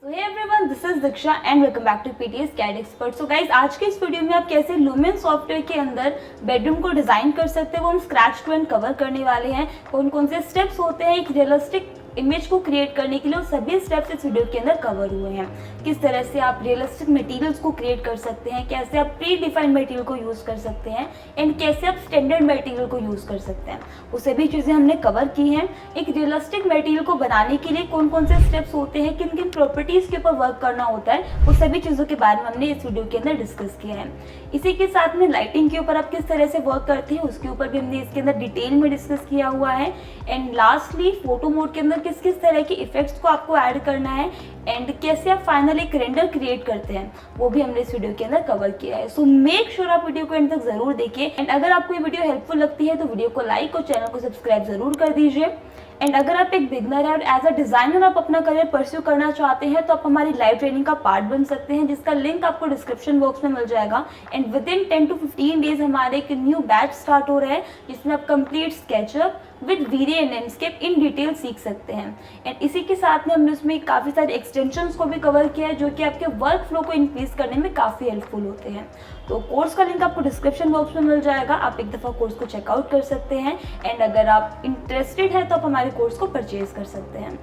तो hey everyone, this is Diksha and welcome back to PTS CAD expert. So guys, आज के इस video में आप कैसे लुमेन सॉफ्टवेयर के अंदर बेडरूम को डिजाइन कर सकते हैं वो हम स्क्रैच टू एंड कवर करने वाले हैं। कौन कौन से स्टेप्स होते हैं एक रियलिस्टिक इमेज को क्रिएट करने के लिए, वो सभी स्टेप्स इस वीडियो के अंदर कवर हुए हैं। किस तरह से आप रियलिस्टिक मटेरियल्स को क्रिएट कर सकते हैं, कैसे आप प्री डिफाइंड मटेरियल को यूज़ कर सकते हैं एंड कैसे आप स्टैंडर्ड मटेरियल को यूज़ कर सकते हैं, वो सभी चीज़ें हमने कवर की हैं। एक रियलिस्टिक मटेरियल को बनाने के लिए कौन कौन से स्टेप्स होते हैं, किन किन प्रॉपर्टीज़ के ऊपर वर्क करना होता है, वो सभी चीज़ों के बारे में हमने इस वीडियो के अंदर डिस्कस किया है। इसी के साथ में लाइटिंग के ऊपर आप किस तरह से वर्क करते हैं उसके ऊपर भी हमने इसके अंदर डिटेल में डिस्कस किया हुआ है। एंड लास्टली फोटो मोड के अंदर किस किस तरह की इफेक्ट्स को आपको ऐड करना है एंड कैसे आप फाइनल एक रेंडर क्रिएट करते हैं, वो भी हमने इस वीडियो के अंदर कवर किया है। सो मेक श्योर आप वीडियो को एंड तक जरूर देखिए। एंड अगर आपको ये वीडियो हेल्पफुल लगती है तो वीडियो को लाइक और चैनल को सब्सक्राइब जरूर कर दीजिए। एंड अगर आप एक बिगनर है और एज अ डिजाइनर आप अपना करियर परस्यू करना चाहते हैं तो आप हमारी लाइव ट्रेनिंग का पार्ट बन सकते हैं, जिसका लिंक आपको डिस्क्रिप्शन बॉक्स में मिल जाएगा। And with in 10 to 15 days हमारे एक न्यू बैच स्टार्ट हो रहा है जिसमें आप complete SketchUp with video and landscape in detail सीख सकते हैं। एंड इसी के साथ में हमने उसमें काफ़ी सारे एक्सटेंशंस को भी कवर किया है जो कि आपके वर्क फ्लो को इंक्रीज करने में काफ़ी हेल्पफुल होते हैं। तो कोर्स का लिंक आपको डिस्क्रिप्शन बॉक्स में मिल जाएगा, आप एक दफ़ा कोर्स को चेकआउट कर सकते हैं। एंड अगर आप इंटरेस्टेड हैं तो आप हमारे कोर्स को परचेज कर सकते हैं।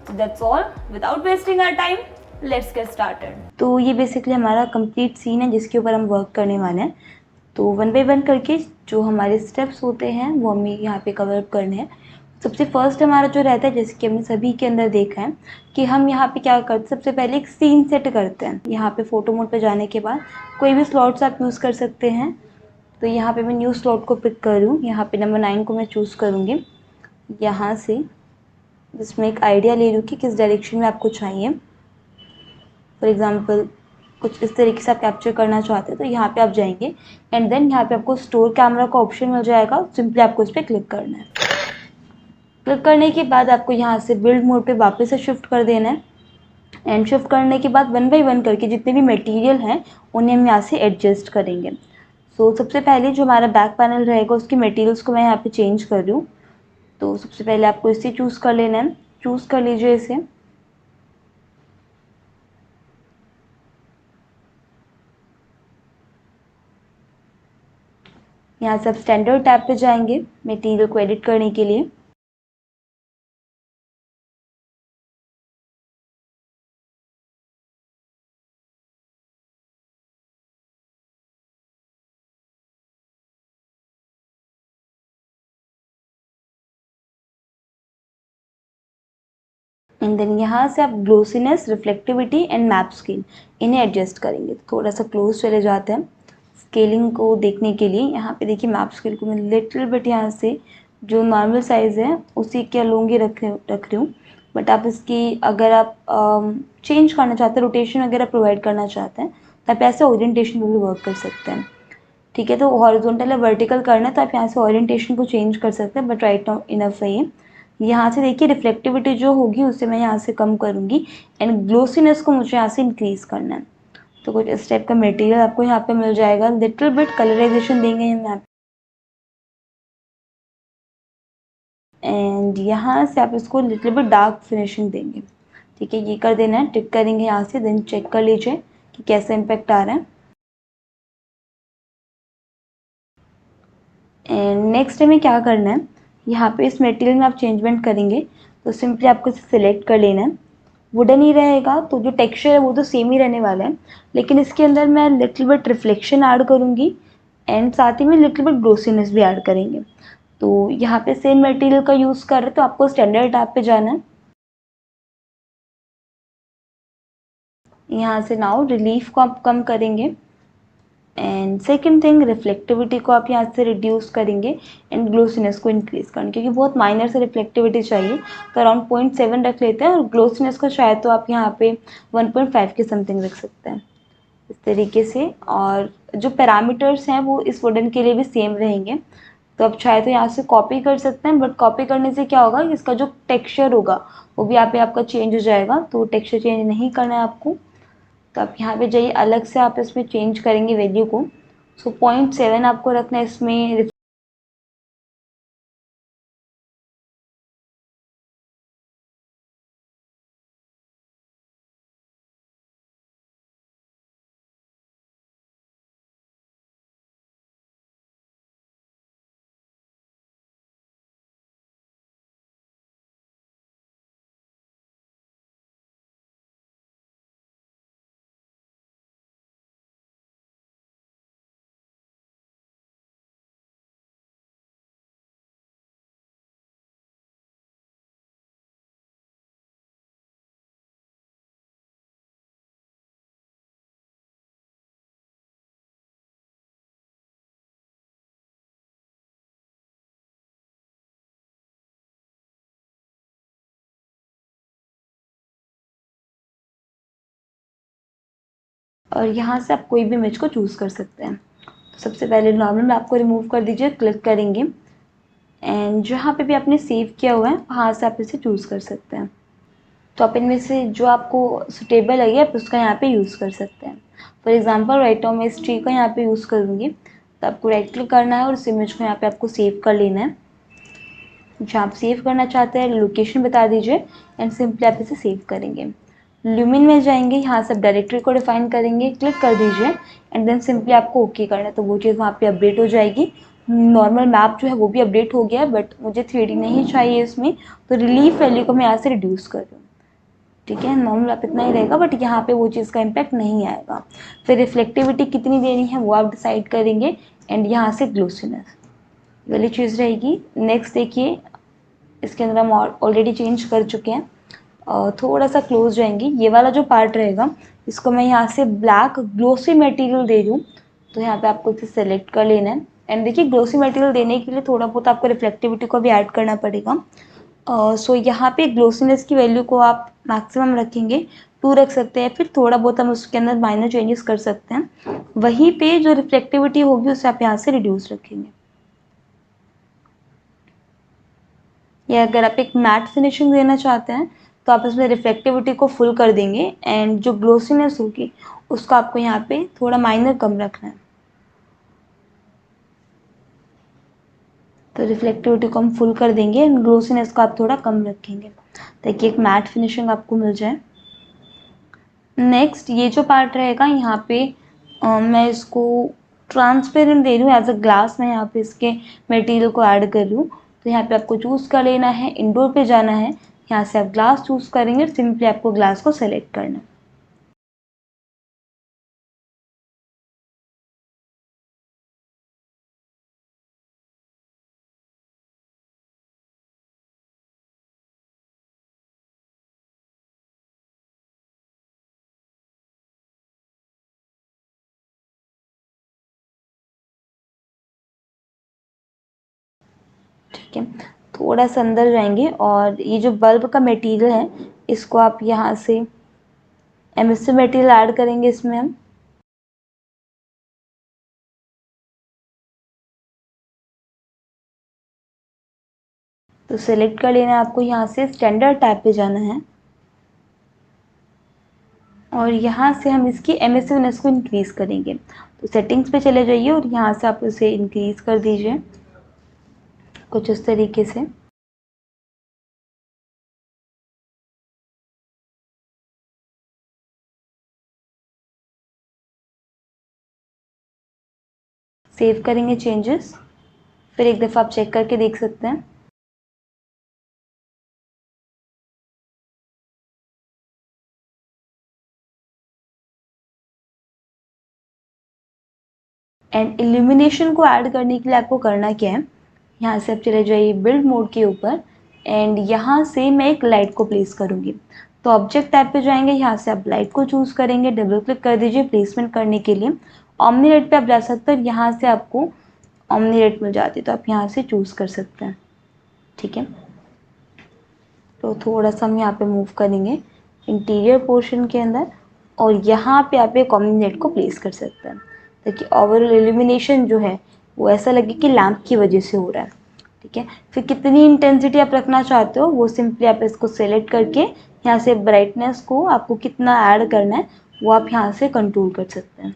तो that's all, without wasting our time, let's get started. तो ये बेसिकली हमारा कंप्लीट सीन है जिसके ऊपर हम वर्क करने वाले हैं। तो वन बाय वन करके जो हमारे स्टेप्स होते हैं वो हमें यहाँ पे कवर करने हैं। सबसे फर्स्ट हमारा जो रहता है, जैसे कि हमने सभी के अंदर देखा है कि हम यहाँ पे क्या करते हैं, सबसे पहले एक सीन सेट करते हैं। यहाँ पे फोटो मोड पे जाने के बाद कोई भी स्लॉट्स आप यूज़ कर सकते हैं। तो यहाँ पे मैं न्यू स्लॉट को पिक करूँ, यहाँ पे नंबर 9 को मैं चूज़ करूँगी। यहाँ से जिसमें एक आइडिया ले लूँ कि किस डायरेक्शन में आपको चाहिए। फॉर एग्जांपल कुछ इस तरीके से आप कैप्चर करना चाहते हैं तो यहाँ पे आप जाएंगे एंड देन यहाँ पे आपको स्टोर कैमरा का ऑप्शन मिल जाएगा। सिंपली आपको इस पर क्लिक करना है। क्लिक करने के बाद आपको यहाँ से बिल्ड मोड पे वापस से शिफ्ट कर देना है। एंड शिफ्ट करने के बाद वन बाय वन करके जितने भी मटेरियल हैं उन्हें हम यहाँ से एडजस्ट करेंगे। सो सबसे पहले जो हमारा बैक पैनल रहेगा उसके मटेरियल्स को मैं यहाँ पे चेंज कर रही हूँ। तो सबसे पहले आपको इसे चूज़ कर लेना है, चूज़ कर लीजिए इसे। यहाँ से आप स्टैंडर्ड टैब पे जाएंगे मटेरियल को एडिट करने के लिए। एंड देन यहाँ से आप ग्लोसीनेस, रिफ्लेक्टिविटी एंड मैप स्केल इन्हें एडजस्ट करेंगे। थोड़ा सा क्लोज चले जाते हैं स्केलिंग को देखने के लिए। यहाँ पे देखिए मैप स्केल को मैं लिटिल बिट यहाँ से जो नॉर्मल साइज़ है उसी के अलोंग ही रख रही हूँ। बट आप इसकी अगर आप चेंज करना चाहते हैं, रोटेशन वगैरह प्रोवाइड करना चाहते हैं तो आप ऐसे ओरिएंटेशन में भी वर्क कर सकते हैं। ठीक है, तो हॉरिजॉन्टल या वर्टिकल करना है तो आप यहाँ से ओरिएंटेशन को चेंज कर सकते हैं, बट राइट नाउ इनफ है ये। यहाँ से देखिए रिफ्लेक्टिविटी जो होगी उसे मैं यहाँ से कम करूँगी एंड ग्लोसीनेस को मुझे यहाँ से इंक्रीज करना है। तो कुछ इस टाइप का मटेरियल आपको यहाँ पे मिल जाएगा। लिटिल बिट कलराइजेशन देंगे हम यहाँ एंड यहाँ से आप इसको लिटिल बिट डार्क फिनिशिंग देंगे। ठीक है, ये कर देना है, टिक करेंगे यहाँ से, देन चेक कर लीजिए कि कैसा इम्पैक्ट आ रहा है। एंड नेक्स्ट हमें क्या करना है, यहाँ पे इस मटेरियल में आप चेंजमेंट करेंगे तो सिंपली आपको इसे सिलेक्ट कर लेना है। वुडन ही रहेगा तो जो टेक्सचर है वो तो सेम ही रहने वाला है, लेकिन इसके अंदर मैं लिटिल बिट रिफ्लेक्शन ऐड करूँगी एंड साथ ही में लिटिल बिट ग्लोसीनेस भी ऐड करेंगे। तो यहाँ पे सेम मटेरियल का यूज़ कर रहे तो आपको स्टैंडर्ड टैब पे जाना है। यहाँ से नाउ रिलीफ को आप कम करेंगे एंड सेकेंड थिंग रिफ्लेक्टिविटी को आप यहाँ से रिड्यूस करेंगे एंड ग्लोसीनेस को इंक्रीज करेंगे, क्योंकि बहुत माइनर से रिफ्लेक्टिविटी चाहिए तो अराउंड 0.7 रख लेते हैं और ग्लोसीनेस को शायद तो आप यहाँ पे 1.5 के समथिंग रख सकते हैं इस तरीके से। और जो पैरामीटर्स हैं वो इस वुडन के लिए भी सेम रहेंगे, तो आप चाहे तो यहाँ से कॉपी कर सकते हैं, बट कॉपी करने से क्या होगा, इसका जो टेक्सचर होगा वो भी यहाँ पे आपका चेंज हो जाएगा। तो टेक्सचर चेंज नहीं करना है आपको, तो आप यहाँ पे जाइए, अलग से आप इसमें चेंज करेंगे वैल्यू को। सो 0.7 आपको रखना है इसमें। और यहाँ से आप कोई भी इमेज को चूज़ कर सकते हैं। तो सबसे पहले नॉर्मल मैप को रिमूव कर दीजिए, क्लिक करेंगे एंड जहाँ पे भी आपने सेव किया हुआ है वहाँ से आप इसे चूज़ कर सकते हैं। तो आप इनमें से जो आपको सुटेबल लगे आप उसका यहाँ पे यूज़ कर सकते हैं। फॉर एग्जांपल राइट नाउ मैं इस ट्री का यहाँ पे यूज़ करूँगी, तो आपको राइट क्लिक करना है और उस इमेज को यहाँ पे आपको सेव कर लेना है। जहाँ आप सेव करना चाहते हैं लोकेशन बता दीजिए एंड सिंपली आप इसे सेव करेंगे। ल्यूमिन में जाएंगे, यहाँ से आप डायरेक्टरी को डिफाइन करेंगे, क्लिक कर दीजिए एंड देन सिंपली आपको ओके करना है, तो वो चीज़ वहाँ पे अपडेट हो जाएगी। नॉर्मल मैप जो है वो भी अपडेट हो गया है, बट मुझे 3D नहीं चाहिए इसमें, तो रिलीफ वैल्यू को मैं यहाँ से रिड्यूस कर दूँ। ठीक है, नॉर्मल आप इतना ही रहेगा, बट यहाँ पे वो चीज़ का इम्पैक्ट नहीं आएगा। फिर रिफ्लेक्टिविटी कितनी देनी है वो आप डिसाइड करेंगे एंड यहाँ से ग्लोसीनेस वाली चीज़ रहेगी। नेक्स्ट देखिए, इसके अंदर हम ऑलरेडी चेंज कर चुके हैं और थोड़ा सा क्लोज जाएंगे। ये वाला जो पार्ट रहेगा इसको मैं यहाँ से ब्लैक ग्लोसी मटेरियल दे दूँ, तो यहाँ पे आपको इसे सेलेक्ट कर लेना है एंड देखिए ग्लोसी मटेरियल देने के लिए थोड़ा बहुत आपको रिफ्लेक्टिविटी को भी ऐड करना पड़ेगा। सो यहाँ पे ग्लोसीनेस की वैल्यू को आप मैक्सिमम रखेंगे, 2 रख सकते हैं, फिर थोड़ा बहुत हम उसके अंदर माइनर चेंजेस कर सकते हैं। वहीं पे जो रिफ्लेक्टिविटी होगी उसे आप यहाँ से रिड्यूस रखेंगे। या अगर आप एक मैट फिनिशिंग देना चाहते हैं तो आप इसमें रिफ्लेक्टिविटी को फुल कर देंगे एंड जो ग्लोसीनेस होगी उसको आपको यहाँ पे थोड़ा माइनर कम रखना है। तो रिफ्लेक्टिविटी को हम फुल कर देंगे एंड ग्लोसीनेस को आप थोड़ा कम रखेंगे ताकि एक मैट फिनिशिंग आपको मिल जाए। नेक्स्ट ये जो पार्ट रहेगा यहाँ पे मैं इसको ट्रांसपेरेंट दे रही हूँ, एज अ ग्लास मैं यहाँ पे इसके मटेरियल को ऐड कर लूँ। तो यहाँ पे आपको चूज़ कर लेना है, इंडोर पे जाना है, यहाँ से आप ग्लास चूज़ करेंगे, सिंपली आपको ग्लास को सेलेक्ट करना है। ठीक है, थोड़ा सा अंदर जाएंगे और ये जो बल्ब का मटेरियल है इसको आप यहाँ से एमएससी मटेरियल ऐड करेंगे इसमें हम। तो सेलेक्ट कर लेना है आपको, यहाँ से स्टैंडर्ड टैब पे जाना है और यहाँ से हम इसकी एमएससी को इंक्रीज़ करेंगे। तो सेटिंग्स पे चले जाइए और यहाँ से आप इसे इंक्रीज़ कर दीजिए कुछ इस तरीके से। सेव करेंगे चेंजेस, फिर एक दफ़ा आप चेक करके देख सकते हैं। एंड इल्यूमिनेशन को ऐड करने के लिए आपको करना क्या है, यहाँ से आप चले जाइए बिल्ड मोड के ऊपर एंड यहाँ से मैं एक लाइट को प्लेस करूँगी। तो ऑब्जेक्ट टैब पे जाएंगे, यहाँ से आप लाइट को चूज़ करेंगे, डबल क्लिक कर दीजिए प्लेसमेंट करने के लिए। ऑमनी लाइट पे आप जा सकते हैं, यहाँ से आपको ऑमनी लाइट मिल जाती है तो आप यहाँ से चूज़ कर सकते हैं। ठीक है, तो थोड़ा सा हम यहाँ पे मूव करेंगे इंटीरियर पोर्शन के अंदर और यहाँ पे आप एक ऑमनी लाइट को प्लेस कर सकते हैं ताकि ओवरऑल इल्यूमिनेशन जो है वो ऐसा लगे कि लैंप की वजह से हो रहा है। ठीक है, फिर कितनी इंटेंसिटी आप रखना चाहते हो वो सिंपली आप इसको सेलेक्ट करके यहाँ से ब्राइटनेस को आपको कितना ऐड करना है वो आप यहाँ से कंट्रोल कर सकते हैं।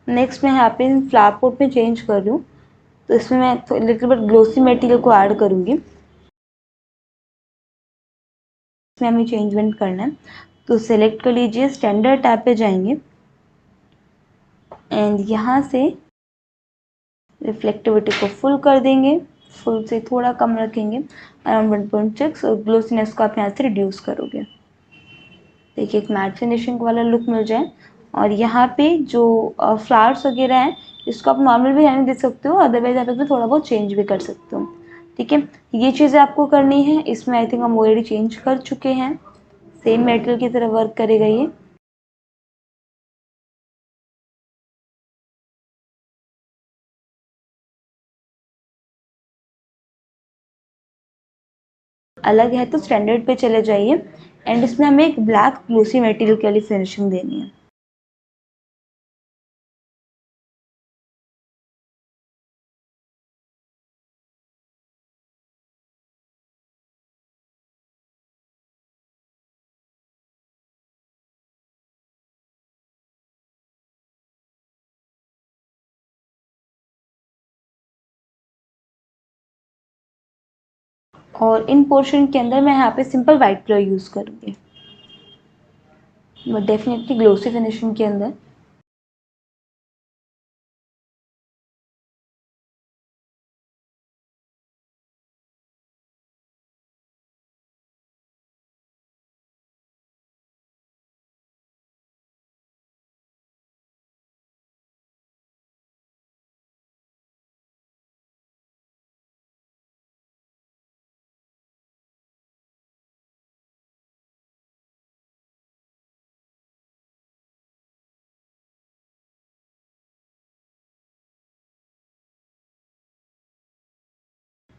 नेक्स्ट मैं यहाँ पे फ्लावर पोट में चेंज कर रही हूँ, तो इसमें मैं लिटिल बिट ग्लोसी मटेरियल को ऐड करूँगी। इसमें हमें चेंजमेंट करना है, तो सेलेक्ट कर लीजिए, स्टैंडर्ड टैब पे जाएंगे एंड यहाँ से रिफ्लेक्टिविटी को फुल कर देंगे, फुल से थोड़ा कम रखेंगे अराउंड 1.6 और ग्लोसीनेस को आप यहाँ से रिड्यूस करोगे। देखिए एक मैट फिनिशिंग वाला लुक मिल जाए। और यहाँ पे जो फ्लावर्स वगैरह हैं इसको आप नॉर्मल भी रहने दे सकते हो, अदरवाइज आप इसमें थोड़ा बहुत चेंज भी कर सकते हो। ठीक है, ये चीज़ें आपको करनी है। इसमें आई थिंक हम ऑलरेडी चेंज कर चुके हैं, सेम मेटेरियल की तरह वर्क करेगा ये। अलग है तो स्टैंडर्ड पे चले जाइए। एंड इसमें हमें एक ब्लैक ग्लोसी मटेरियल के लिए फिनिशिंग देनी है। और इन पोर्शन के अंदर मैं यहाँ पे सिंपल वाइट कलर यूज़ करूँगी, बट डेफिनेटली ग्लोसी फिनिशिंग के अंदर।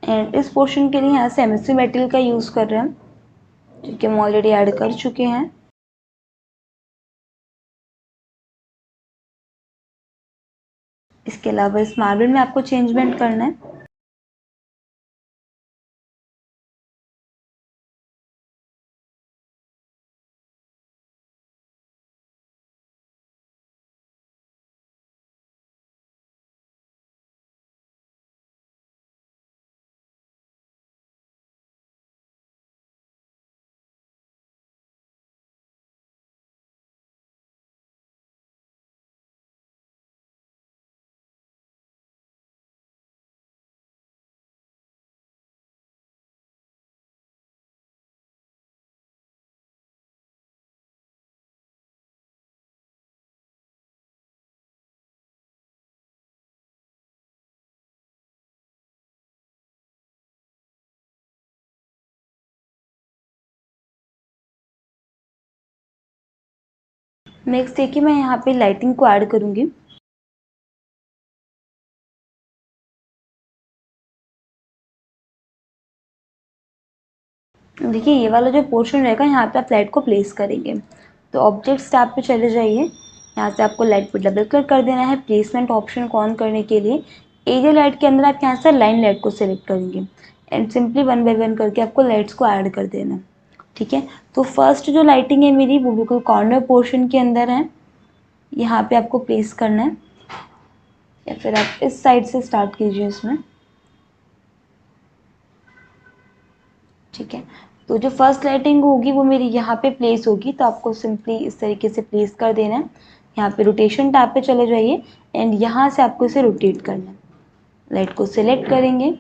एंड इस पोर्शन के लिए यहाँ से एमएससी मटेरियल का यूज़ कर रहे हैं हम, जो कि हम ऑलरेडी ऐड कर चुके हैं। इसके अलावा इस मार्बल में आपको चेंजमेंट करना है। नेक्स्ट देखिए, मैं यहाँ पे लाइटिंग को ऐड करूँगी। देखिए ये वाला जो पोर्शन रहेगा, यहाँ पे आप लाइट को प्लेस करेंगे। तो ऑब्जेक्ट्स टैब पे चले जाइए, यहाँ से आपको लाइट पे डबल क्लिक कर देना है प्लेसमेंट ऑप्शन को ऑन करने के लिए। एरिया लाइट के अंदर आप यहाँ से लाइन लाइट को सिलेक्ट करेंगे and simply one by one करके आपको लाइट्स को ऐड कर देना। ठीक है, तो फर्स्ट जो लाइटिंग है मेरी, वो बिल्कुल कॉर्नर पोर्शन के अंदर है। यहाँ पे आपको प्लेस करना है, या फिर आप इस साइड से स्टार्ट कीजिए इसमें। ठीक है, तो जो फर्स्ट लाइटिंग होगी वो मेरी यहाँ पे प्लेस होगी, तो आपको सिंपली इस तरीके से प्लेस कर देना है। यहाँ पे रोटेशन टैब पे चले जाइए एंड यहाँ से आपको इसे रोटेट करना है। लाइट को सिलेक्ट करेंगे,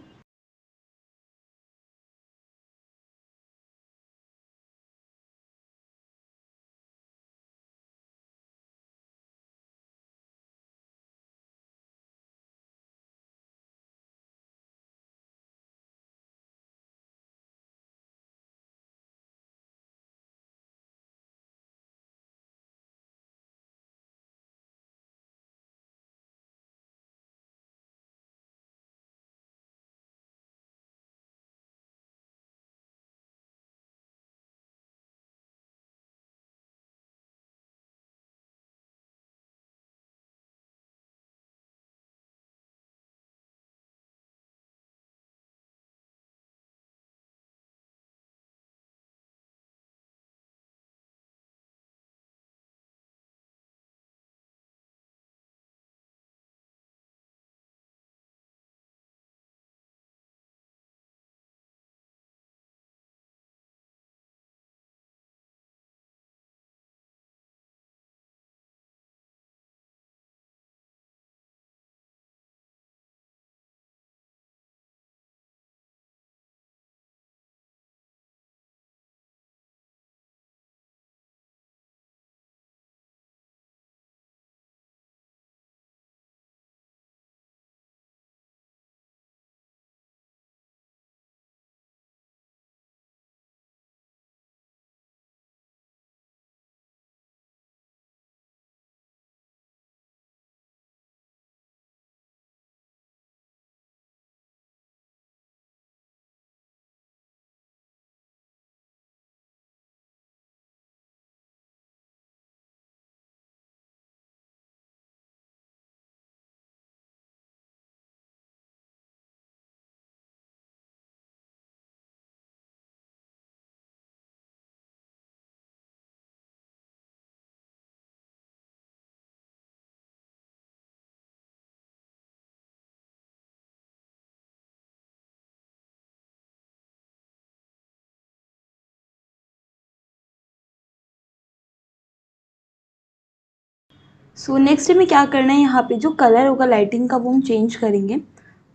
सो नेक्स्ट हमें क्या करना है, यहाँ पे जो कलर होगा लाइटिंग का वो हम चेंज करेंगे।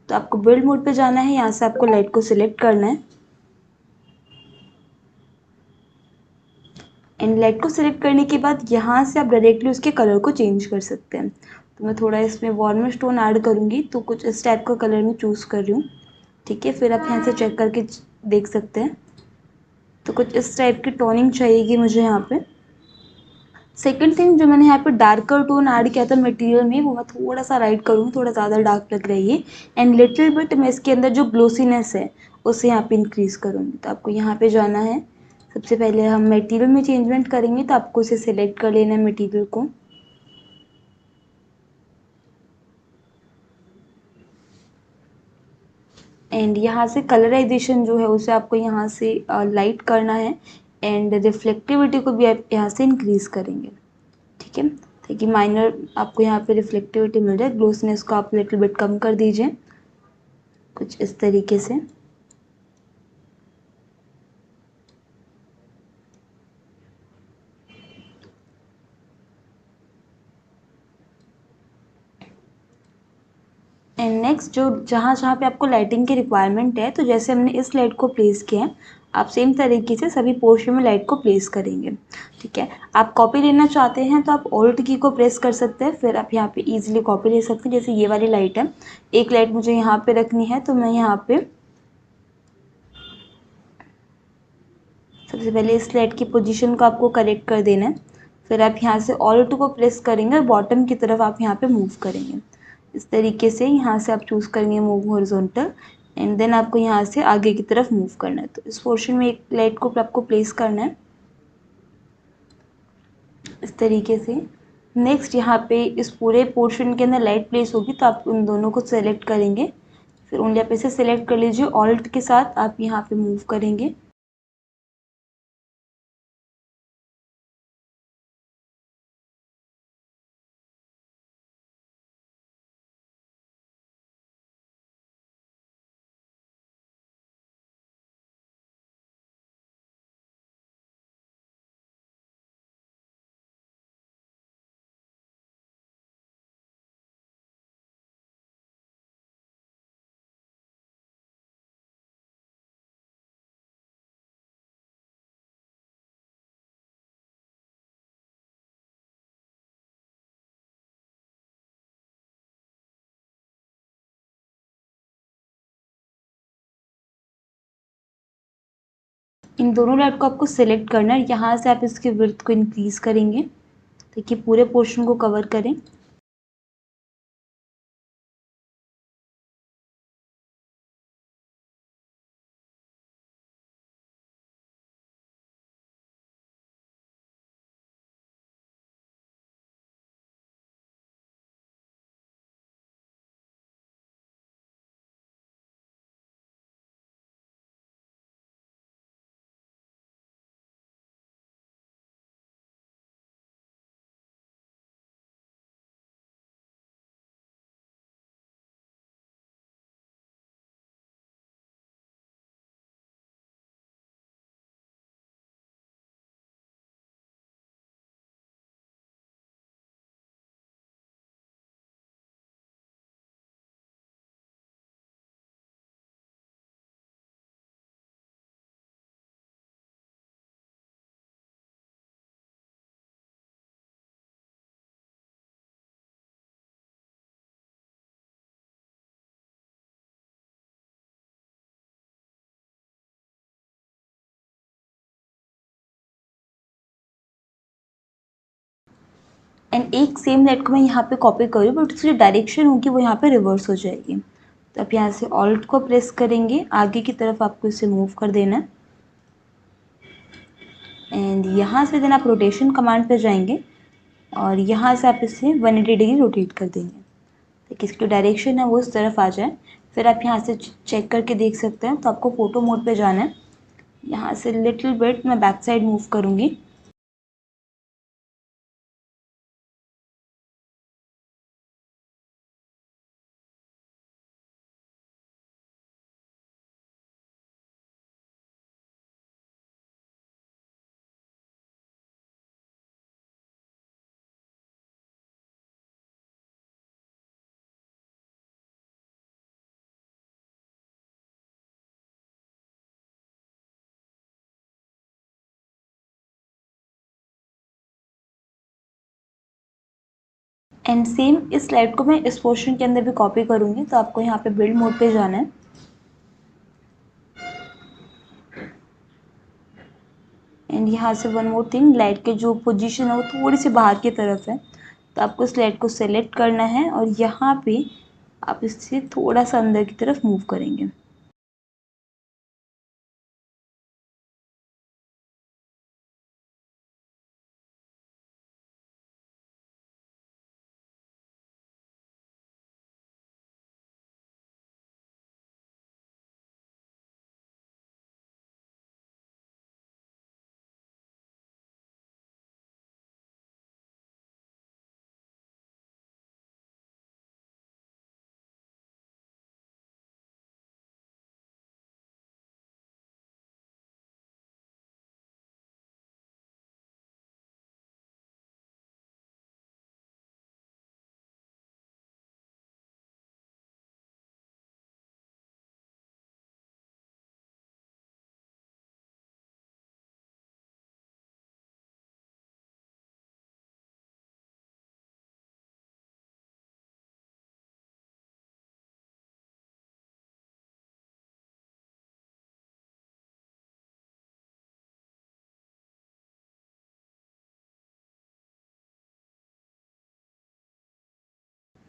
तो आपको बिल्ड मोड पे जाना है, यहाँ से आपको लाइट को सिलेक्ट करना है एंड लाइट को सिलेक्ट करने के बाद यहाँ से आप डायरेक्टली उसके कलर को चेंज कर सकते हैं। तो मैं थोड़ा इसमें वार्मर टोन ऐड करूँगी, तो कुछ इस टाइप का कलर मैं चूज़ कर रही हूँ। ठीक है, फिर आप यहाँ से चेक करके देख सकते हैं। तो कुछ इस टाइप की टोनिंग चाहिएगी मुझे यहाँ पे। सेकंड थिंग, जो मैंने यहाँ पे डार्कर टोन ऐड किया था मटेरियल में, वो मैं थोड़ा सा राइट करूँगी, थोड़ा ज़्यादा डार्क लग रही है एंड लिटिल बिट मैं इसके अंदर जो ग्लोसीनेस है उसे यहाँ पे इंक्रीज़ करूँगी। तो आपको यहाँ पे जाना है, सबसे पहले हम मटेरियल में चेंजमेंट करेंगे, तो आपको इसे सिलेक्ट कर लेना है मटेरियल को एंड यहाँ से कलराइजेशन जो है उसे आपको यहाँ से लाइट करना है एंड रिफ्लेक्टिविटी को भी आप यहाँ से इंक्रीज़ करेंगे। ठीक है, ताकि माइनर आपको यहाँ पे रिफ्लेक्टिविटी मिल जाए। ग्लोसनेस को आप लिटिल बिट कम कर दीजिए कुछ इस तरीके से। एंड नेक्स्ट, जो जहाँ जहाँ पे आपको लाइटिंग की रिक्वायरमेंट है, तो जैसे हमने इस लाइट को प्लेस किया है, आप सेम तरीके से सभी पोर्शन में लाइट को प्लेस करेंगे। ठीक है, आप कॉपी लेना चाहते हैं तो आप ऑल्ट की को प्रेस कर सकते हैं, फिर आप यहाँ पे इजीली कॉपी ले सकते हैं। जैसे ये वाली लाइट है, एक लाइट मुझे यहाँ पे रखनी है, तो मैं यहाँ पे सबसे पहले इस लाइट की पोजीशन को आपको करेक्ट कर देना है। फिर आप यहाँ से ऑल्ट को प्रेस करेंगे और बॉटम की तरफ आप यहाँ पे मूव करेंगे। इस तरीके से यहाँ से आप चूज़ करेंगे मूव हॉरिजॉन्टल एंड देन आपको यहाँ से आगे की तरफ मूव करना है। तो इस पोर्शन में एक लाइट को आपको प्लेस करना है इस तरीके से। नेक्स्ट, यहाँ पे इस पूरे पोर्शन के अंदर लाइट प्लेस होगी, तो आप उन दोनों को सेलेक्ट करेंगे। फिर उंगलियां पे से सेलेक्ट कर लीजिए, ऑल्ट के साथ आप यहाँ पे मूव करेंगे। इन दोनों लाइट को आपको सेलेक्ट करना है, यहाँ से आप इसकी विड्थ को इंक्रीज करेंगे ताकि पूरे पोर्शन को कवर करें। एंड एक सेम लाइट को मैं यहाँ पे कॉपी करूँ, बट उसकी जो डायरेक्शन होगी वो यहाँ पे रिवर्स हो जाएगी। तो आप यहाँ से ऑल्ट को प्रेस करेंगे, आगे की तरफ आपको इसे मूव कर देना है एंड यहाँ से देन आप रोटेशन कमांड पे जाएंगे और यहाँ से आप इसे 180 डिग्री रोटेट कर देंगे ताकि इसकी डायरेक्शन है वो इस तरफ आ जाए। फिर आप यहाँ से चेक करके देख सकते हैं। तो आपको फोटो मोड पे जाना है, यहाँ से लिटिल बिट मैं बैक साइड मूव करूँगी एंड सेम इस स्लाइड को मैं इस पोर्शन के अंदर भी कॉपी करूँगी। तो आपको यहाँ पे बिल्ड मोड पे जाना है एंड यहाँ से वन मोर थिंग, लाइट के जो पोजीशन है वो थोड़ी सी बाहर की तरफ है, तो आपको इस लाइट को सेलेक्ट करना है और यहाँ पे आप इससे थोड़ा सा अंदर की तरफ मूव करेंगे।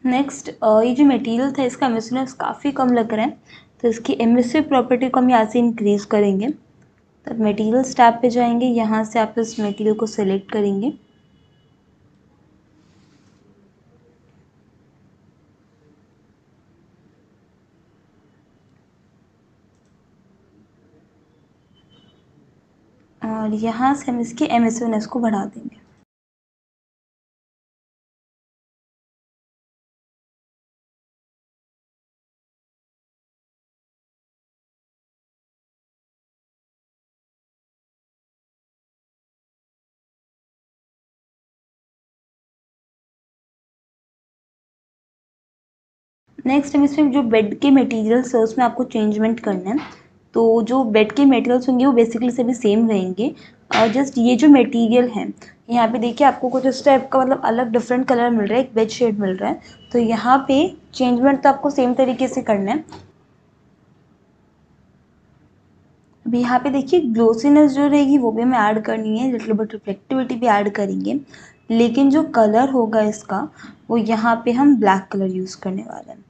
नेक्स्ट ये जो मटेरियल था इसका एमिसिवनेस काफ़ी कम लग रहा है, तो इसकी एमिसिव प्रॉपर्टी को हम यहाँ से इंक्रीज करेंगे। तो मटेरियल्स टैब पे जाएंगे, यहाँ से आप इस मटेरियल को सिलेक्ट करेंगे और यहाँ से हम इसकी एमिसिवनेस को बढ़ा देंगे। नेक्स्ट हम इसमें जो बेड के मटेरियल्स है उसमें आपको चेंजमेंट करना है। तो जो बेड के मटेरियल्स होंगे वो बेसिकली सभी सेम रहेंगे, और जस्ट ये जो मटेरियल है यहाँ पे देखिए आपको कुछ इस टाइप का मतलब अलग डिफरेंट कलर मिल रहा है, एक बेड शेड मिल रहा है। तो यहाँ पे चेंजमेंट तो आपको सेम तरीके से करना है। अब यहाँ पे देखिए ग्लोसीनेस जो रहेगी वो भी हमें ऐड करनी है, लिटिल बट रिफ्लेक्टिविटी भी ऐड करेंगे, लेकिन जो कलर होगा इसका वो यहाँ पे हम ब्लैक कलर यूज़ करने वाले हैं।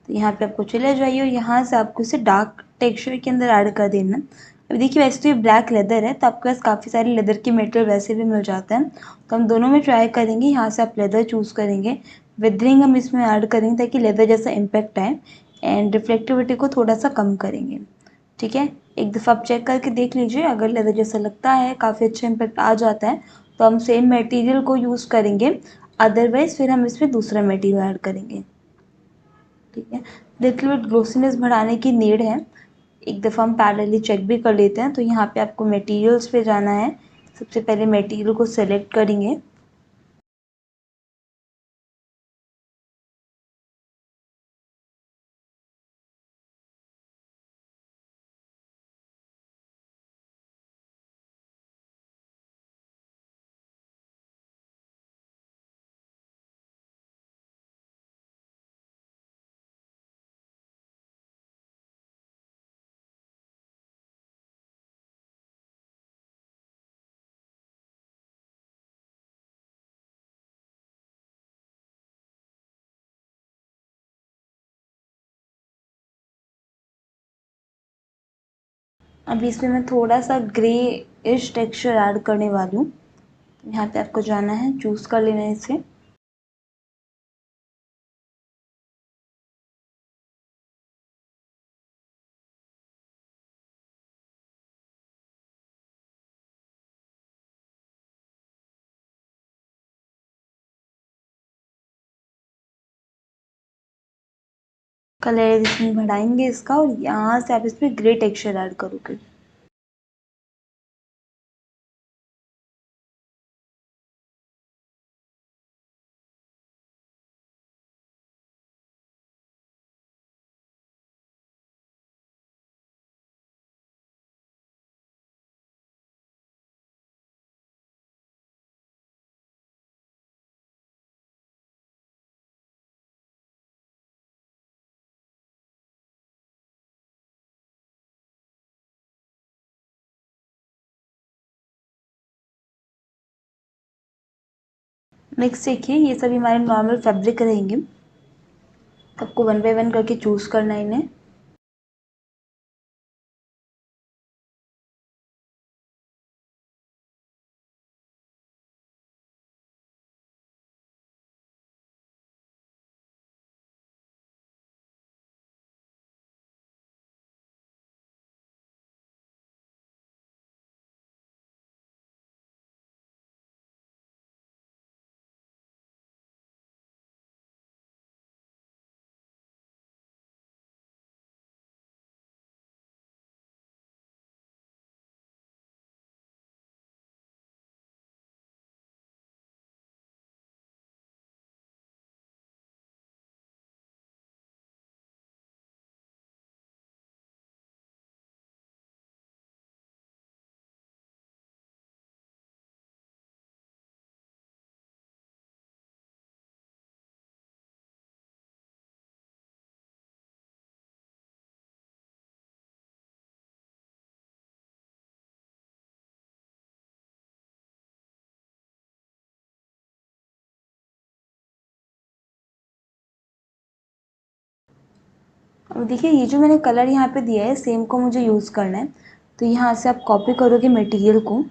तो यहाँ पे आपको चले जाइए और यहाँ से आपको इसे डार्क टेक्सचर के अंदर ऐड कर देना। अभी देखिए वैसे तो ये ब्लैक लेदर है, तो आपके पास काफ़ी सारे लेदर के मटेरियल वैसे भी मिल जाते हैं, तो हम दोनों में ट्राई करेंगे। यहाँ से आप लेदर चूज़ करेंगे, विदरिंग हम इसमें ऐड करेंगे ताकि लेदर जैसा इम्पैक्ट आए, एंड रिफ्लेक्टिविटी को थोड़ा सा कम करेंगे। ठीक है, एक दफ़ा आप चेक करके देख लीजिए, अगर लेदर जैसा लगता है, काफ़ी अच्छा इम्पैक्ट आ जाता है, तो हम सेम मटेरियल को यूज़ करेंगे, अदरवाइज़ फिर हम इसमें दूसरा मटेरियल ऐड करेंगे। ठीक है, लिटिल बिट ग्लोसीनेस बढ़ाने की नीड है, एक दफ़ा हम पैरेलली चेक भी कर लेते हैं। तो यहाँ पे आपको मटेरियल्स पे जाना है, सबसे पहले मटेरियल को सेलेक्ट करेंगे, अभी इसमें मैं थोड़ा सा ग्रे इश टेक्सचर ऐड करने वाली हूँ। यहाँ पे आपको जाना है, चूज़ कर लेना है इसे, कलर इसमें बढ़ाएंगे इसका और यहाँ से आप इसमें ग्रे टेक्सचर ऐड करोगे। नेक्स्ट देखिए, ये सभी हमारे नॉर्मल फैब्रिक रहेंगे। आपको 1 बाय 1 करके चूज करना है इन्हें। अब देखिए, ये जो मैंने कलर यहाँ पे दिया है सेम को मुझे यूज़ करना है। तो यहाँ से आप कॉपी करोगे मटेरियल को,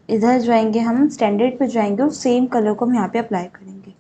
इधर जाएंगे हम स्टैंडर्ड पे जाएंगे और सेम कलर को हम यहाँ पे अप्लाई करेंगे।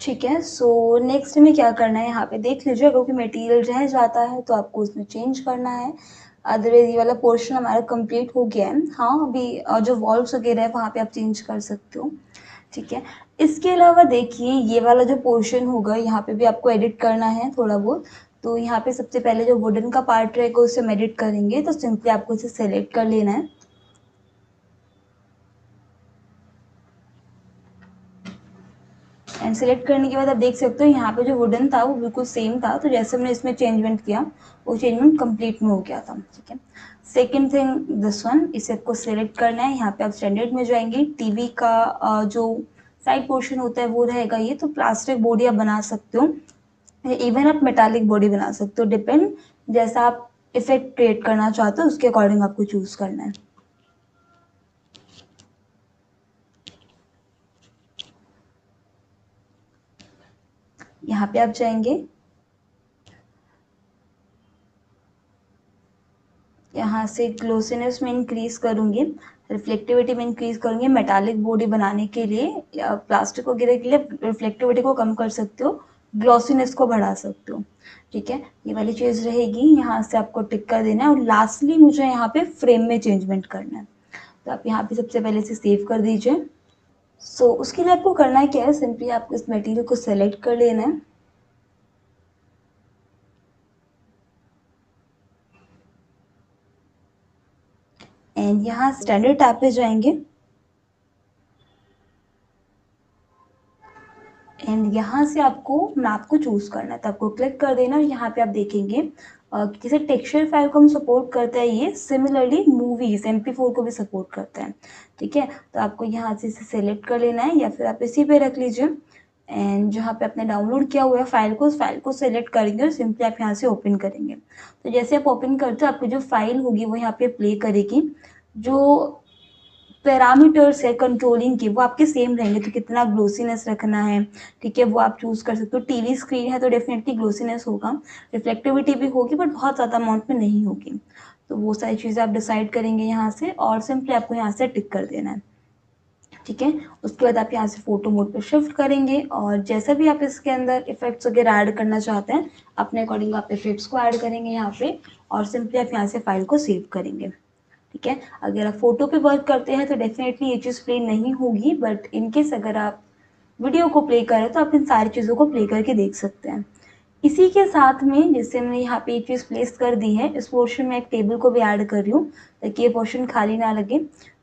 ठीक है, सो नेक्स्ट में क्या करना है, यहाँ पे देख लीजिए क्योंकि मटेरियल रह जाता है तो आपको उसमें चेंज करना है। अदरवाइज ये वाला पोर्शन हमारा कंप्लीट हो गया है। हाँ, अभी जो वॉल्स वगैरह है वहाँ पे आप चेंज कर सकते हो। ठीक है, इसके अलावा देखिए ये वाला जो पोर्शन होगा यहाँ पे भी आपको एडिट करना है थोड़ा बहुत। तो यहाँ पे सबसे पहले जो वुडन का पार्ट रहेगा उसे हम एडिट करेंगे। तो सिंपली आपको इसे सेलेक्ट कर लेना है। एंड सिलेक्ट करने के बाद आप देख सकते हो यहाँ पे जो वुडन था वो बिल्कुल सेम था, तो जैसे मैंने इसमें चेंजमेंट किया वो चेंजमेंट कंप्लीट में हो गया था। ठीक है, सेकेंड थिंग दिस वन, इसे आपको सिलेक्ट करना है। यहाँ पे आप स्टैंडर्ड में जाएंगे, टीवी का जो साइड पोर्शन होता है वो रहेगा ये, तो प्लास्टिक बॉडी आप बना सकते हो, इवन आप मेटालिक बॉडी बना सकते हो, डिपेंड जैसा आप इफेक्ट क्रिएट करना चाहते हो उसके अकॉर्डिंग आपको चूज करना है। यहाँ पे आप जाएंगे, यहाँ से ग्लोसीनेस में इंक्रीज करूंगी, रिफ्लेक्टिविटी में इंक्रीज करूंगी। मेटालिक बॉडी बनाने के लिए या प्लास्टिक वगैरह के लिए रिफ्लेक्टिविटी को कम कर सकते हो, ग्लोसीनेस को बढ़ा सकते हो। ठीक है, ये वाली चीज़ रहेगी। यहाँ से आपको टिक कर देना है और लास्टली मुझे यहाँ पे फ्रेम में चेंजमेंट करना है, तो आप यहाँ पे सबसे पहले से सेव कर दीजिए। सो उसके लिए आपको करना है क्या है, सिंपली आपको इस मटेरियल को सेलेक्ट कर लेना है एंड यहाँ स्टैंडर्ड टैब पे जाएंगे एंड यहाँ से आपको मैप को चूज करना है, तो आपको क्लिक कर देना और यहाँ पे आप देखेंगे जैसे टेक्सचर फाइल को हम सपोर्ट करता है, ये सिमिलरली मूवीज MP4 को भी सपोर्ट करता है। ठीक है, तो आपको यहाँ से इसे सेलेक्ट कर लेना है या फिर आप इसी पे रख लीजिए एंड जहाँ पे आपने डाउनलोड किया हुआ है फाइल को, उस फाइल को सेलेक्ट करेंगे और सिंपली आप यहाँ से ओपन करेंगे। तो जैसे आप ओपन करते हो आपकी जो फाइल होगी वो यहाँ पे प्ले करेगी, जो पैरामीटर्स है कंट्रोलिंग के वो आपके सेम रहेंगे, तो कितना ग्लोसीनेस रखना है, ठीक है, वो आप चूज कर सकते हो। टीवी स्क्रीन है तो डेफिनेटली ग्लोसीनेस होगा, रिफ्लेक्टिविटी भी होगी बट बहुत ज़्यादा अमाउंट में नहीं होगी, तो वो सारी चीज़ें आप डिसाइड करेंगे यहाँ से और सिंपली आपको यहाँ से टिक कर देना है। ठीक है, उसके बाद आप यहाँ से फोटो मोड पे शिफ्ट करेंगे और जैसा भी आप इसके अंदर इफेक्ट्स वगैरह ऐड करना चाहते हैं अपने अकॉर्डिंग आप इफेक्ट्स को ऐड करेंगे यहाँ पे और सिंपली आप यहाँ से फाइल को सेव करेंगे। ठीक है, अगर आप फोटो पे वर्क करते हैं तो डेफिनेटली ये चीज़ प्ले नहीं होगी, बट इनकेस अगर आप वीडियो को प्ले करें तो आप इन सारी चीज़ों को प्ले करके देख सकते हैं। इसी के साथ में जैसे मैंने यहाँ पे ये चीज़ प्लेस कर दी है, इस पोर्शन में एक टेबल को भी ऐड कर रही हूँ ताकि ये पोर्शन खाली ना लगे।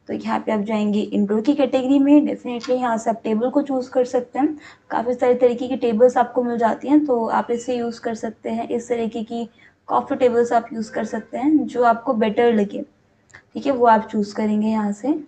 तो यहाँ पे आप जाएंगे इंडोर की कैटेगरी में, डेफिनेटली यहाँ से आप टेबल को चूज़ कर सकते हैं। काफ़ी सारे तरीके की टेबल्स आपको मिल जाती हैं, तो आप इसे यूज़ कर सकते हैं। इस तरीके की कॉफ़ी टेबल्स आप यूज़ कर सकते हैं, जो आपको बेटर लगे। ठीक है, वो आप चूज़ करेंगे यहाँ से।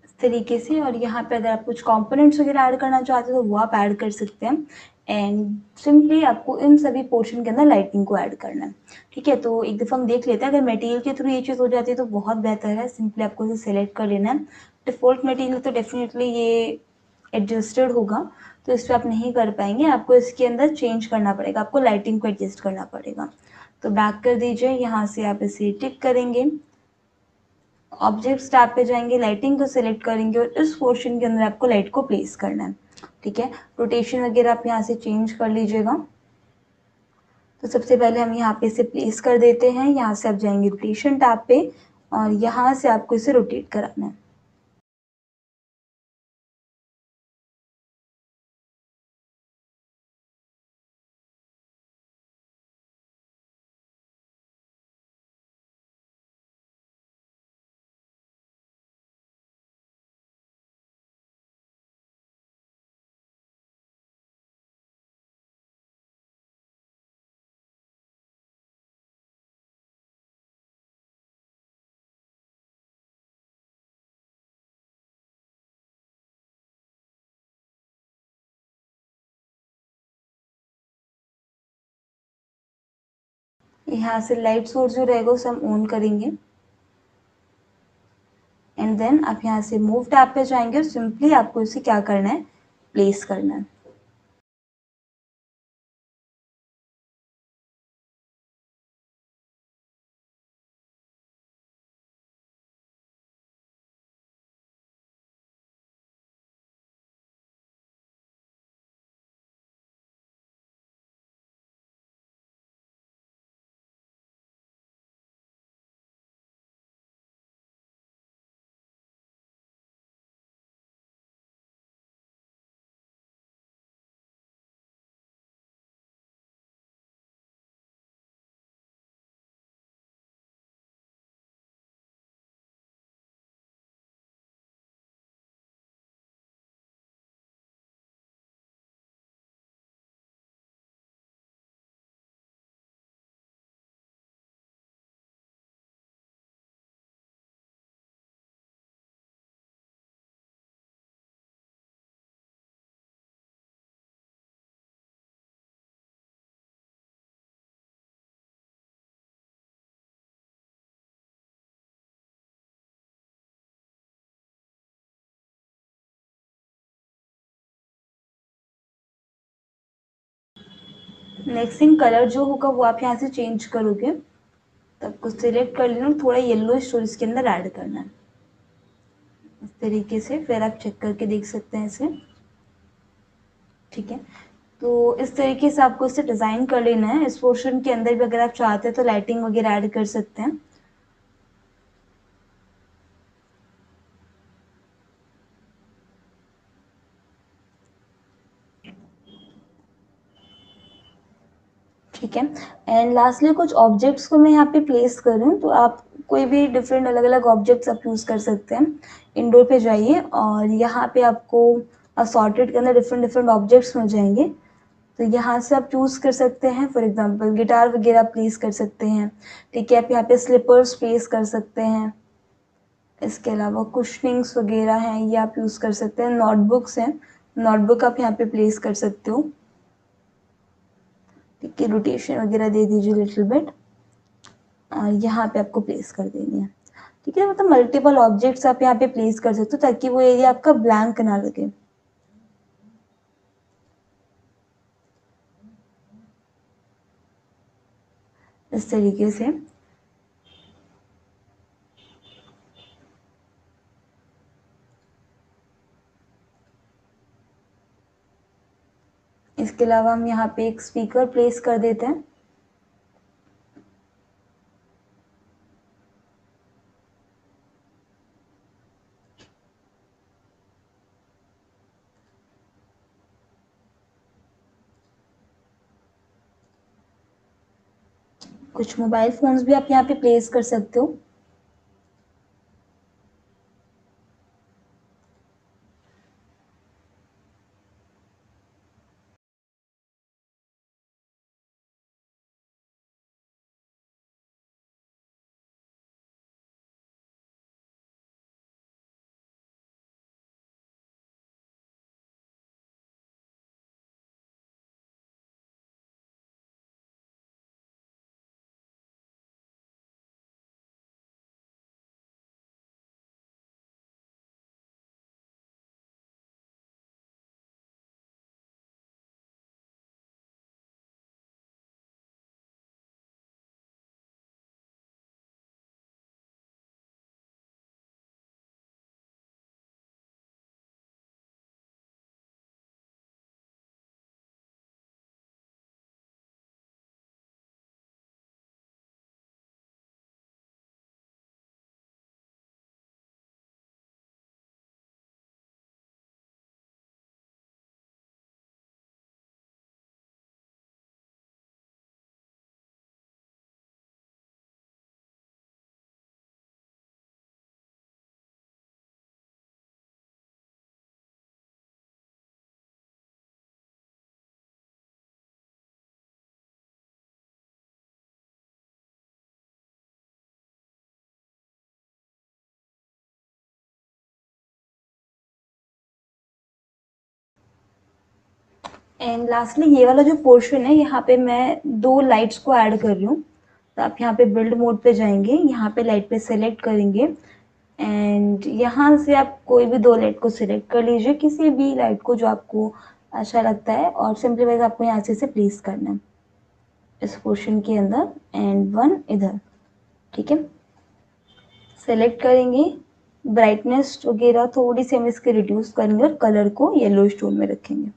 इस तरीके से, और यहाँ पे अगर आप कुछ कंपोनेंट्स वगैरह ऐड करना चाहते हो तो वो आप ऐड कर सकते हैं एंड सिंपली आपको इन सभी पोर्शन के अंदर लाइटिंग को ऐड करना है। ठीक है, तो एक दफ़ा हम देख लेते हैं, अगर मटेरियल के थ्रू ये चीज़ हो जाती है तो बहुत बेहतर है। सिंपली आपको इसे सेलेक्ट कर लेना है। डिफ़ॉल्ट मटेरियल तो डेफिनेटली ये एडजस्टेड होगा, तो इस पर आप नहीं कर पाएंगे, आपको इसके अंदर चेंज करना पड़ेगा, आपको लाइटिंग को एडजस्ट करना पड़ेगा। तो बैक कर दीजिए, यहाँ से आप इसे टिक करेंगे, ऑब्जेक्ट्स टैब पे जाएंगे, लाइटिंग को सिलेक्ट करेंगे और इस पोर्शन के अंदर आपको लाइट को प्लेस करना है। ठीक है, रोटेशन वगैरह आप यहाँ से चेंज कर लीजिएगा। तो सबसे पहले हम यहाँ पे इसे प्लेस कर देते हैं, यहाँ से आप जाएंगे रोटेशन टैब पे और यहाँ से आपको इसे रोटेट कराना है। यहाँ से लाइट सोर्स जो रहेगा उसे हम ऑन करेंगे एंड देन आप यहाँ से मूव टैब पे जाएंगे और सिंपली आपको इसे क्या करना है, प्लेस करना है। नेक्स्ट थिंग कलर जो होगा वो आप यहाँ से चेंज करोगे, तो आपको सिलेक्ट कर लेना, थोड़ा येलो स्टोन इसके अंदर ऐड करना है इस तरीके से। फिर आप चेक करके देख सकते हैं इसे, ठीक है। तो इस तरीके से आपको इसे डिज़ाइन कर लेना है। इस पोर्शन के अंदर भी अगर आप चाहते हैं तो लाइटिंग वगैरह ऐड कर सकते हैं। ठीक है। एंड लास्टली कुछ ऑब्जेक्ट्स को मैं यहाँ पे प्लेस करूँ, तो आप कोई भी डिफरेंट अलग अलग ऑब्जेक्ट्स आप यूज़ कर सकते हैं। इंडोर पे जाइए और यहाँ पे आपको असॉर्टेड के अंदर डिफरेंट डिफरेंट ऑब्जेक्ट्स मिल जाएंगे, तो यहाँ से आप चूज़ कर सकते हैं। फॉर एग्जांपल गिटार वगैरह प्लेस कर सकते हैं, ठीक है। आप यहाँ पे स्लीपर्स प्लेस कर सकते हैं। इसके अलावा कुशनिंग्स वगैरह हैं, ये आप यूज़ कर सकते हैं। नोटबुक्स हैं, नोटबुक आप यहाँ पे प्लेस कर सकते हो, ठीक है। रोटेशन वगैरह दे दीजिए लिटिल बिट, और यहाँ पे आपको प्लेस कर देनी है, ठीक है। मतलब मल्टीपल ऑब्जेक्ट्स आप यहाँ पे प्लेस कर सकते हो ताकि वो एरिया आपका ब्लैंक ना लगे, इस तरीके से। इसके अलावा हम यहाँ पे एक स्पीकर प्लेस कर देते हैं। कुछ मोबाइल फोन्स भी आप यहाँ पे प्लेस कर सकते हो। एंड लास्टली ये वाला जो पोर्शन है, यहाँ पे मैं दो लाइट्स को ऐड कर रही हूँ। तो आप यहाँ पे बिल्ड मोड पे जाएंगे, यहाँ पे लाइट पे सेलेक्ट करेंगे, एंड यहाँ से आप कोई भी दो लाइट को सिलेक्ट कर लीजिए, किसी भी लाइट को जो आपको अच्छा लगता है, और सिंपली वाइज आपको यहाँ से इसे प्लेस करना है इस पोर्शन के अंदर, एंड वन इधर, ठीक है। सेलेक्ट करेंगे, ब्राइटनेस वगैरह थोड़ी सी हम इसके रिड्यूस करेंगे और कलर को येलो स्टोन में रखेंगे।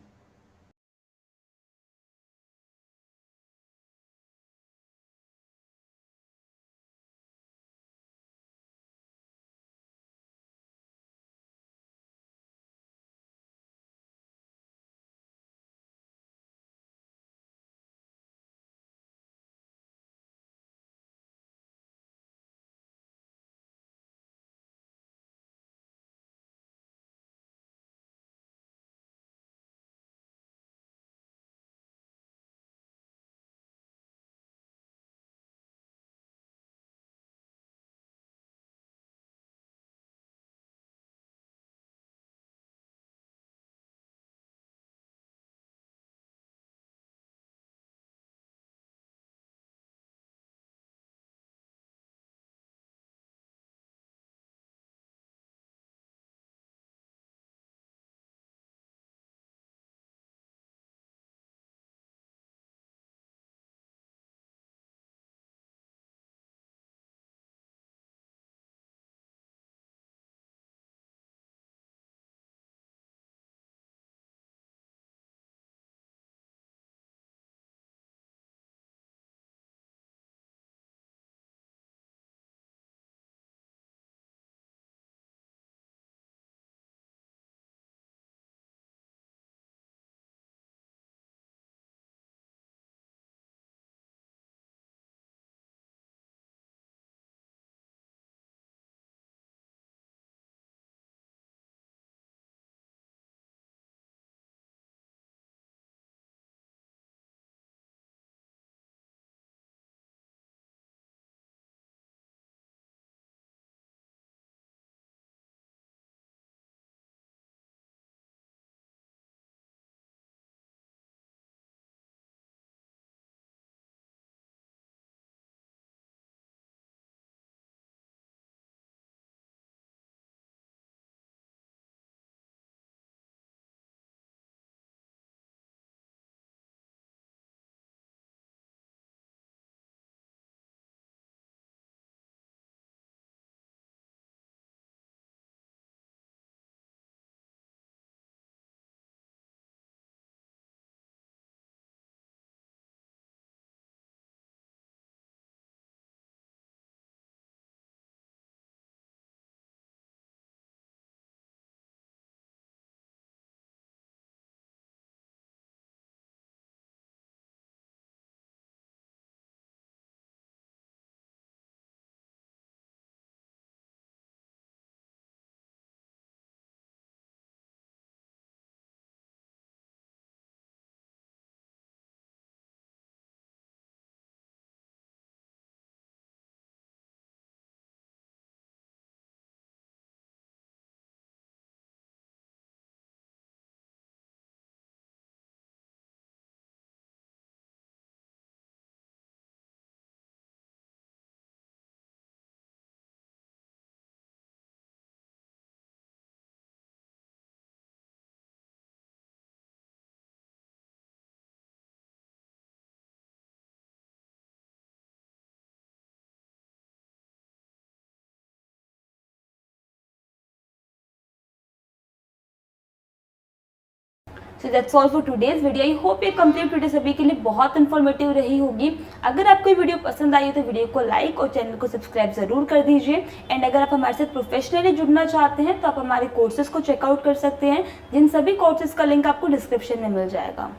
So that's all for today's video. I hope ये कंप्लीट वीडियो सभी के लिए बहुत इन्फॉर्मेटिव रही होगी। अगर आपको ये वीडियो पसंद आई हो तो वीडियो को लाइक और चैनल को सब्सक्राइब जरूर कर दीजिए। एंड अगर आप हमारे साथ प्रोफेशनली जुड़ना चाहते हैं तो आप हमारे कोर्सेज को चेकआउट कर सकते हैं, जिन सभी कोर्सेज का लिंक आपको डिस्क्रिप्शन में मिल जाएगा।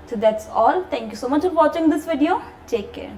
So that's all. Thank you so much for watching this video. Take care.